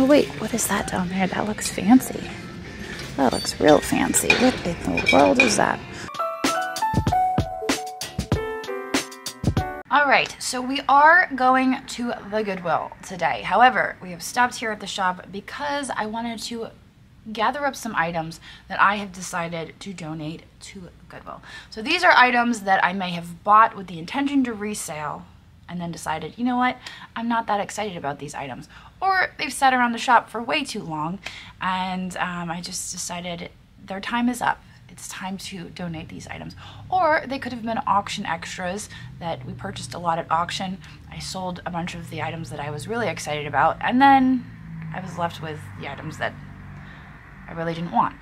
Oh wait, what is that down there? That looks fancy. That looks real fancy. What in the world is that? All right, so we are going to the Goodwill today. However, we have stopped here at the shop because I wanted to gather up some items that I have decided to donate to Goodwill. So these are items that I may have bought with the intention to resale and then decided, you know what, I'm not that excited about these items. Or they've sat around the shop for way too long and I just decided their time is up. It's time to donate these items. Or they could have been auction extras that we purchased a lot at auction. I sold a bunch of the items that I was really excited about, and then I was left with the items that I really didn't want.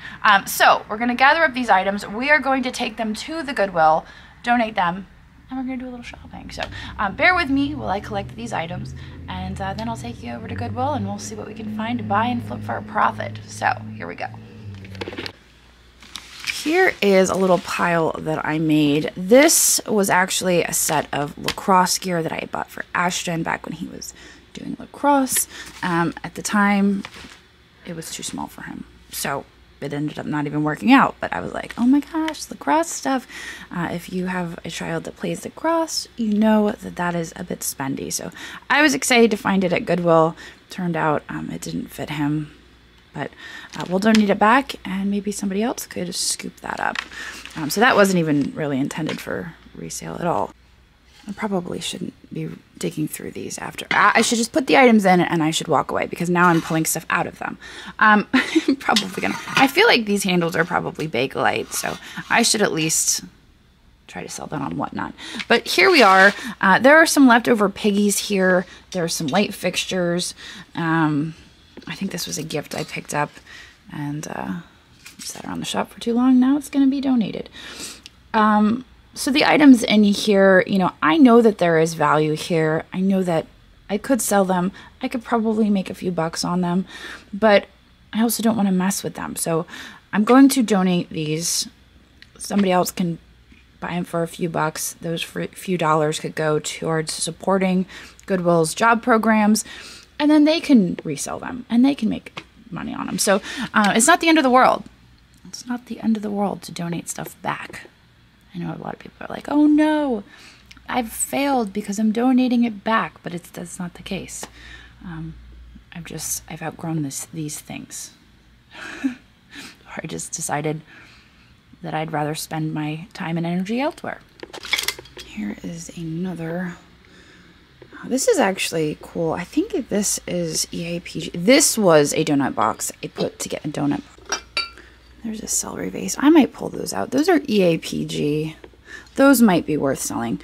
So we're gonna gather up these items. We are going to take them to the Goodwill, donate them, and we're gonna do a little shopping. So bear with me while I collect these items, and then I'll take you over to Goodwill and we'll see what we can find to buy and flip for a profit. So here we go. Here is a little pile that I made. This was actually a set of lacrosse gear that I had bought for Ashton back when he was doing lacrosse. At the time, it was too small for him, so it ended up not even working out. But I was like, oh my gosh, lacrosse stuff. If you have a child that plays lacrosse, you know that that is a bit spendy. So I was excited to find it at Goodwill. Turned out it didn't fit him. But we'll donate it back, and maybe somebody else could scoop that up. So that wasn't even really intended for resale at all. I probably shouldn't be digging through these after. I should just put the items in and I should walk away because now I'm pulling stuff out of them. I'm probably gonna. I feel like these handles are probably Bakelite, so I should at least try to sell them on Whatnot. But here we are. There are some leftover piggies here. There are some light fixtures. I think this was a gift I picked up and sat around the shop for too long. Now it's going to be donated. So the items in here, you know, I know that there is value here. I know that I could sell them. I could probably make a few bucks on them, but I also don't want to mess with them. So I'm going to donate these. Somebody else can buy them for a few bucks. Those few dollars could go towards supporting Goodwill's job programs. And then they can resell them and they can make money on them. So it's not the end of the world. It's not the end of the world to donate stuff back. I know a lot of people are like, oh no, I've failed because I'm donating it back. But that's not the case. I've outgrown these things. Or I just decided that I'd rather spend my time and energy elsewhere. Here is another. This is actually cool. I think this is EAPG. This was a donut box I put to get a donut. There's a celery vase. I might pull those out. Those are EAPG. Those might be worth selling.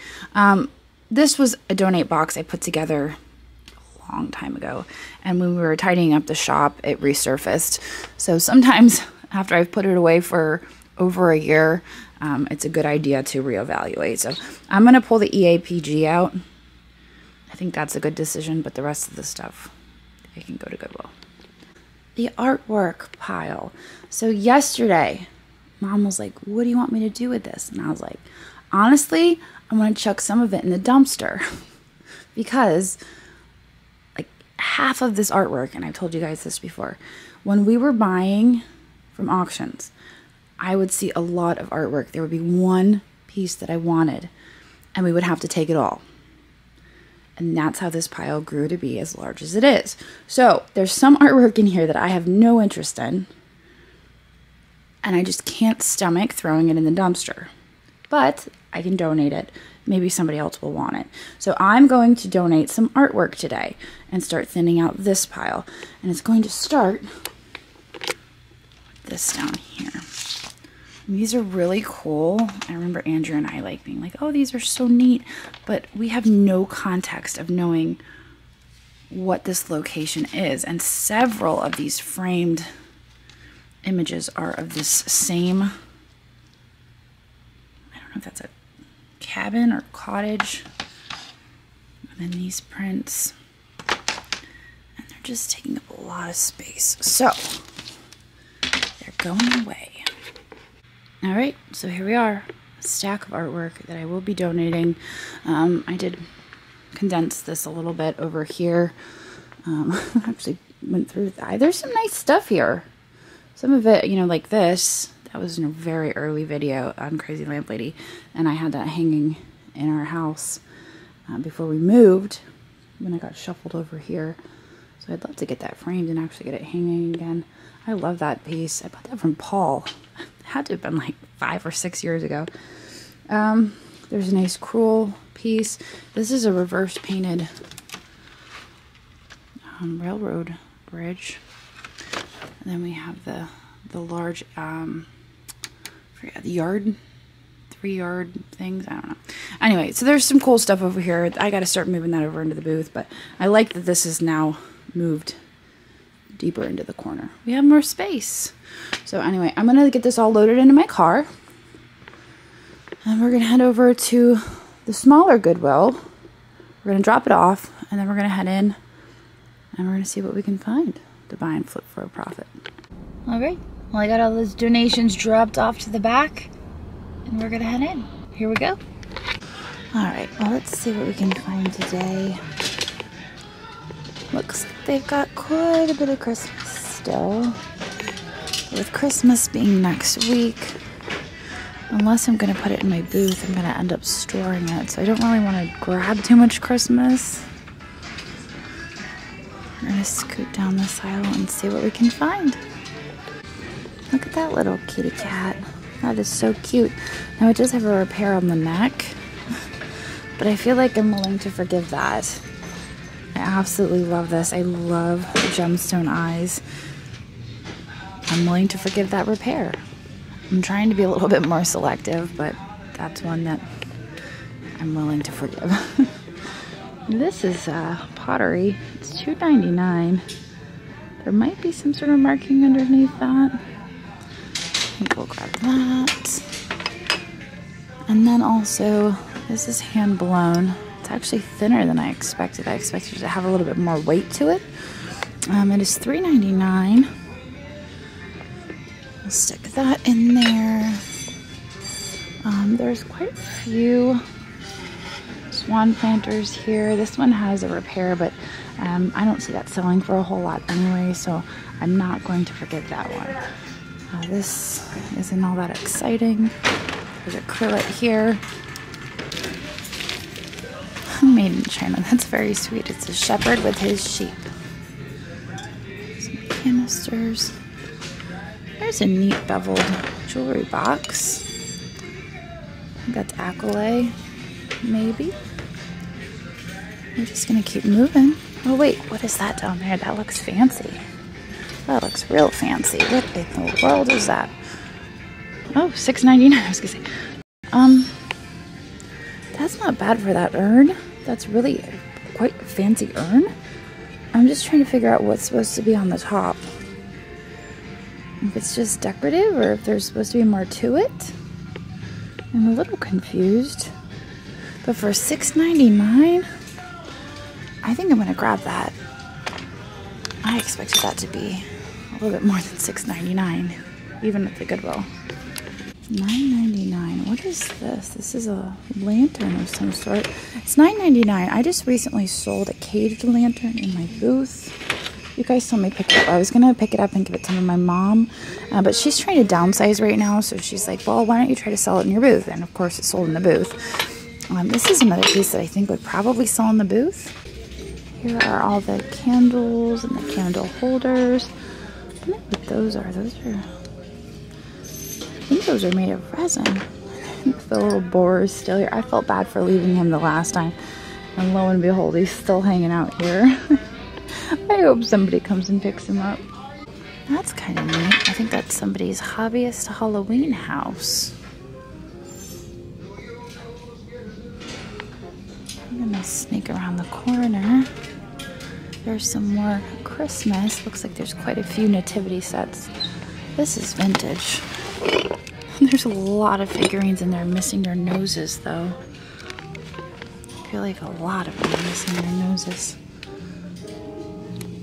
This was a donate box I put together a long time ago. And when we were tidying up the shop, it resurfaced. So sometimes after I've put it away for over a year, it's a good idea to reevaluate. So I'm going to pull the EAPG out. I think that's a good decision, but the rest of the stuff, it can go to Goodwill. The artwork pile. So yesterday, Mom was like, what do you want me to do with this? And I was like, honestly, I'm going to chuck some of it in the dumpster because like half of this artwork, and I've told you guys this before, when we were buying from auctions, I would see a lot of artwork. There would be one piece that I wanted and we would have to take it all. And that's how this pile grew to be as large as it is. So there's some artwork in here that I have no interest in. And I just can't stomach throwing it in the dumpster. But I can donate it. Maybe somebody else will want it. So I'm going to donate some artwork today and start thinning out this pile. And it's going to start with this down here. And these are really cool. I remember Andrew and I like being like, oh, these are so neat. But we have no context of knowing what this location is. And several of these framed images are of this same, I don't know if that's a cabin or cottage. And then these prints. And they're just taking up a lot of space. So they're going away. All right, so here we are, a stack of artwork that I will be donating. I did condense this a little bit over here. Actually went through that. There's some nice stuff here. Some of it, you know, like this, that was in a very early video on Crazy Lamp Lady, and I had that hanging in our house before we moved, when I got shuffled over here. So I'd love to get that framed and actually get it hanging again. I love that piece. I bought that from Paul. It had to have been like 5 or 6 years ago. There's a nice Cruel piece. This is a reverse painted railroad bridge. And then we have the large yard, 3-yard things. I don't know. Anyway, so there's some cool stuff over here. I got to start moving that over into the booth, but I like that this is now moved deeper into the corner. We have more space. So anyway, I'm gonna get this all loaded into my car, and we're gonna head over to the smaller Goodwill. We're gonna drop it off, and then we're gonna head in, and we're gonna see what we can find to buy and flip for a profit. All right. Well, I got all those donations dropped off to the back, and we're gonna head in. Here we go. All right. Well, let's see what we can find today. Looks like they've got quite a bit of Christmas still. With Christmas being next week, unless I'm going to put it in my booth, I'm going to end up storing it. So I don't really want to grab too much Christmas. We're going to scoot down this aisle and see what we can find. Look at that little kitty cat. That is so cute. Now it does have a repair on the neck, but I feel like I'm willing to forgive that. I absolutely love this. I love the gemstone eyes. I'm willing to forgive that repair. I'm trying to be a little bit more selective, but that's one that I'm willing to forgive. This is pottery. It's $2.99. There might be some sort of marking underneath that. I think we'll grab that. And then also, this is hand blown. It's actually thinner than I expected. I expected it to have a little bit more weight to it. It is $3.99. I'll stick that in there. There's quite a few swan planters here. This one has a repair, but I don't see that selling for a whole lot anyway, so I'm not going to forget that one. This isn't all that exciting. There's acrylic here. Made in China. That's very sweet. It's a shepherd with his sheep. Some canisters. There's a neat beveled jewelry box. I think that's Accolade, maybe. We're just gonna keep moving. Oh wait, what is that down there? That looks fancy. That looks real fancy. What in the world is that? Oh, $6.99. I was gonna say. That's not bad for that urn. That's really quite a fancy urn. I'm just trying to figure out what's supposed to be on the top. If it's just decorative or if there's supposed to be more to it. I'm a little confused. But for $6.99, I think I'm gonna grab that. I expected that to be a little bit more than $6.99, even at the Goodwill. $9.99. What is this? This is a lantern of some sort. It's $9.99. I just recently sold a caged lantern in my booth. You guys saw me pick it up. I was going to pick it up and give it to my mom, but she's trying to downsize right now, so she's like, well, why don't you try to sell it in your booth? And of course, it's sold in the booth. This is another piece that I think would probably sell in the booth. Here are all the candles and the candle holders. I don't know what those are. Those are... I think those are made of resin. The little boar is still here. I felt bad for leaving him the last time. And lo and behold, he's still hanging out here. I hope somebody comes and picks him up. That's kind of neat. I think that's somebody's hobbyist Halloween house. I'm gonna sneak around the corner. There's some more Christmas. Looks like there's quite a few nativity sets. This is vintage. There's a lot of figurines in there missing their noses, though. I feel like a lot of them are missing their noses.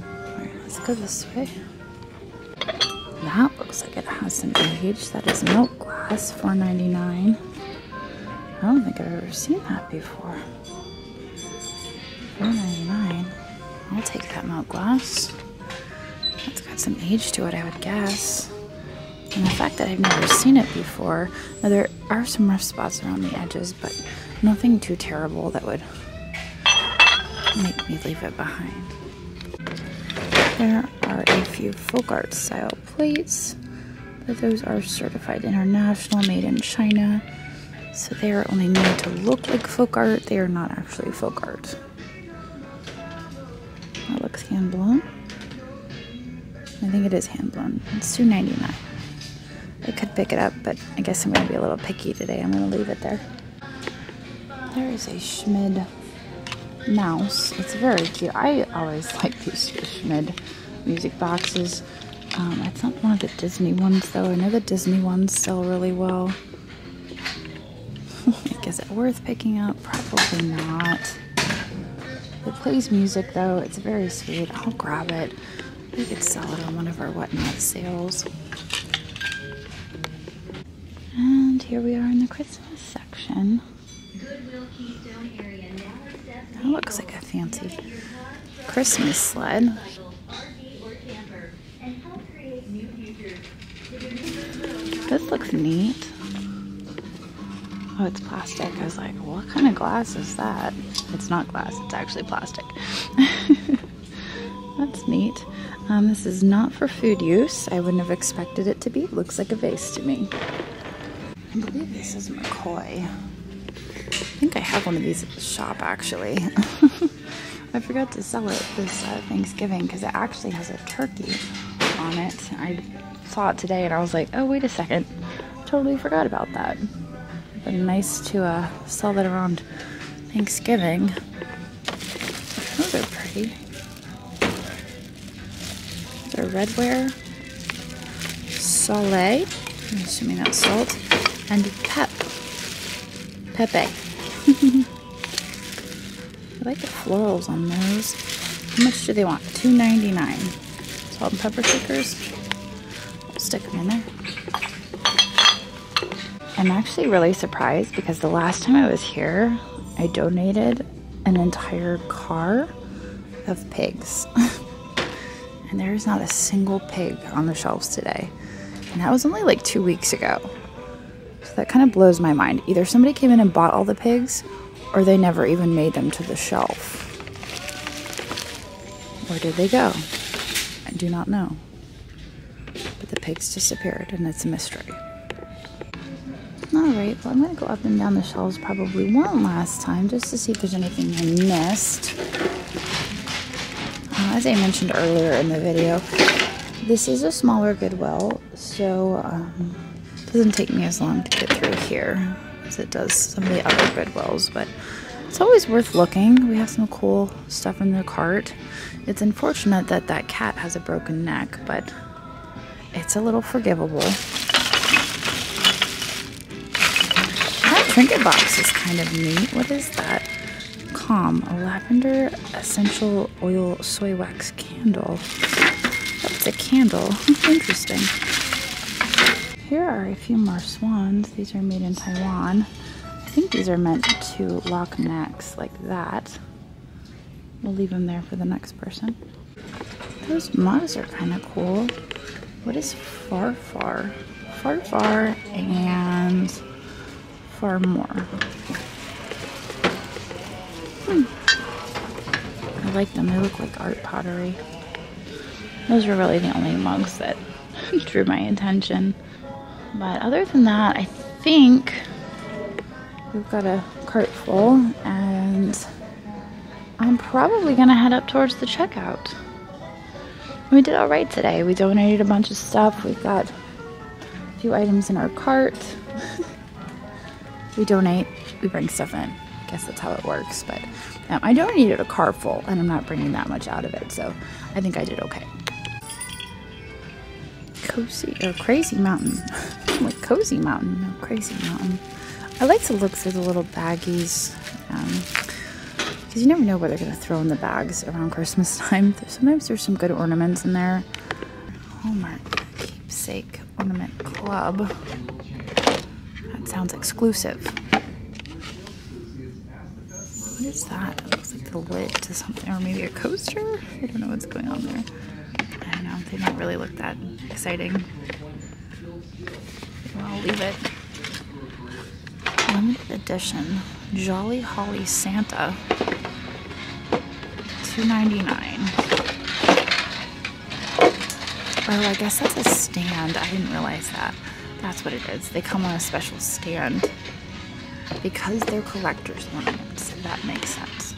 Alright, let's go this way. That looks like it has some age. That is milk glass, $4.99. I don't think I've ever seen that before. $4.99. I'll take that milk glass. some age to it, I would guess. And the fact that I've never seen it before. Now, there are some rough spots around the edges, but nothing too terrible that would make me leave it behind. There are a few folk art style plates, but those are certified international, made in China. So they are only made to look like folk art. They are not actually folk art. That looks hand blown. I think it is hand blown. It's $2.99. I could pick it up, but I guess I'm going to be a little picky today. I'm going to leave it there. There is a Schmid mouse. It's very cute. I always like these Schmid music boxes. It's not one of the Disney ones, though. I know the Disney ones sell really well. Is it worth picking up? Probably not. It plays music, though. It's very sweet. I'll grab it. We could sell it on one of our Whatnot sales. And here we are in the Christmas section. That looks like a fancy Christmas sled. This looks neat. Oh, it's plastic. I was like, what kind of glass is that? It's not glass, it's actually plastic. That's neat. This is not for food use. I wouldn't have expected it to be. It looks like a vase to me. I believe this is McCoy. I think I have one of these at the shop, actually. I forgot to sell it this Thanksgiving because it actually has a turkey on it. I saw it today and I was like, oh, wait a second. Totally forgot about that. But nice to sell that around Thanksgiving. Those are pretty. Those are redware, Soleil, I'm assuming that's salt, and Pepe. I like the florals on those. How much do they want? $2.99. Salt and pepper shakers. I'll stick them in there. I'm actually really surprised because the last time I was here, I donated an entire car of pigs. And there's not a single pig on the shelves today. And that was only like 2 weeks ago. So that kind of blows my mind. Either somebody came in and bought all the pigs, or they never even made them to the shelf. Where did they go? I do not know. But the pigs disappeared, and it's a mystery. Alright, well, I'm going to go up and down the shelves probably one last time just to see if there's anything I missed. As I mentioned earlier in the video, this is a smaller Goodwill, so it doesn't take me as long to get through here as it does some of the other Goodwills, but it's always worth looking. We have some cool stuff in the cart. It's unfortunate that that cat has a broken neck, but it's a little forgivable. That trinket box is kind of neat. What is that? Calm, a lavender essential oil soy wax candle. That's a candle. Interesting. Here are a few more swans. These are made in Taiwan. I think these are meant to lock necks like that. We'll leave them there for the next person. Those mugs are kind of cool. What is Farfar? Farfar and Far More. I like them. They look like art pottery. Those were really the only mugs that drew my attention. But other than that, I think we've got a cart full, and I'm probably gonna head up towards the checkout. We did all right today. We donated a bunch of stuff. We've got a few items in our cart. We donate, we bring stuff in. I guess that's how it works, but I donated a car full, and I'm not bringing that much out of it, so I think I did okay. Crazy Mountain. Like Cozy Mountain, no, Crazy Mountain. I like to look through the little baggies, because you never know what they're going to throw in the bags around Christmas time. Sometimes there's some good ornaments in there. Hallmark Keepsake Ornament Club. That sounds exclusive. What is that? It looks like the lid to something, or maybe a coaster? I don't know what's going on there. I don't know. They don't really look that exciting. Well, I'll leave it. Limited edition Jolly Holly Santa, $2.99. Oh, I guess that's a stand. I didn't realize that. That's what it is. They come on a special stand because they're collector's ornaments. That makes sense.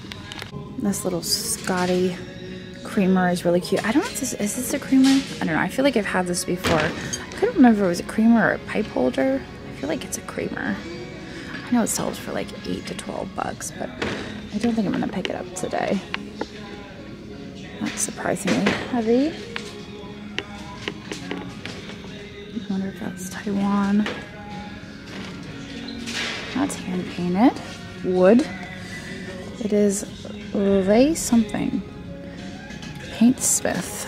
This little Scotty creamer is really cute. I don't know if this is this a creamer? I don't know. I feel like I've had this before. I couldn't remember if it was a creamer or a pipe holder. I feel like it's a creamer. I know it sells for like 8 to 12 bucks, but I don't think I'm gonna pick it up today. That's surprisingly heavy. I wonder if that's Taiwan. That's hand painted wood. It is Lay something. Paintsmith.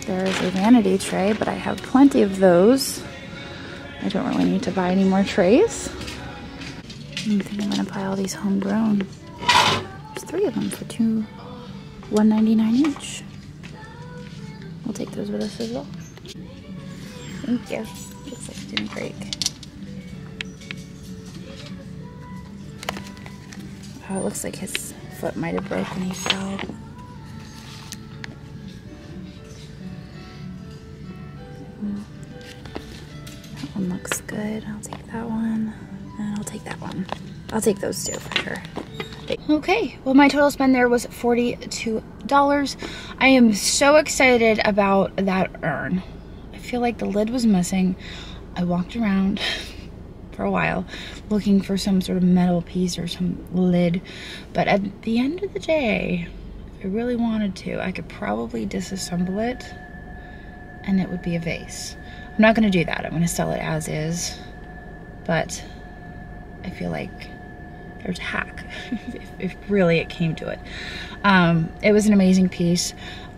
There's a vanity tray, but I have plenty of those. I don't really need to buy any more trays. I think I'm gonna buy all these homegrown. There's 3 of them for $1.99 each. We'll take those with us as well. Thank you. Looks like it didn't break. Oh, it looks like his foot might have broken when he fell. That one looks good. I'll take that one. And I'll take that one. I'll take those 2 for sure. Okay, well my total spend there was $42. I am so excited about that urn. I feel like the lid was missing. I walked around for a while looking for some sort of metal piece or some lid, but at the end of the day, if I really wanted to, I could probably disassemble it and it would be a vase. I'm not going to do that. I'm going to sell it as is, but I feel like there's a hack if really it came to it. It was an amazing piece.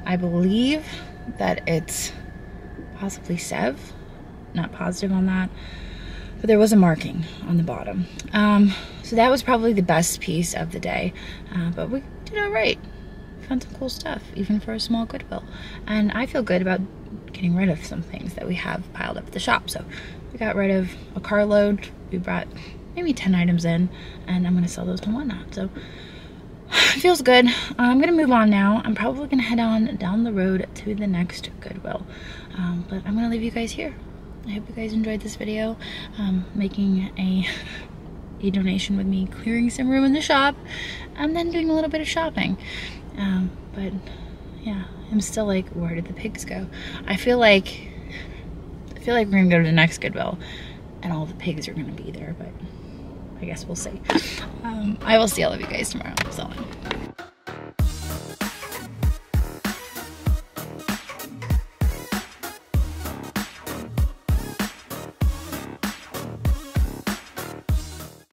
I believe that it's possibly Sev, not positive on that, but there was a marking on the bottom. So that was probably the best piece of the day, but we did all right. Found some cool stuff, even for a small Goodwill. And I feel good about getting rid of some things that we have piled up at the shop. So we got rid of a carload. We brought maybe 10 items in, and I'm gonna sell those on Whatnot. So it feels good. I'm gonna move on now. I'm probably gonna head on down the road to the next Goodwill. But I'm gonna leave you guys here. I hope you guys enjoyed this video, making a donation with me, clearing some room in the shop, and then doing a little bit of shopping. But yeah, I'm still like, where did the pigs go? I feel like we're gonna go to the next Goodwill and all the pigs are gonna be there, but I guess we'll see. I will see all of you guys tomorrow. So.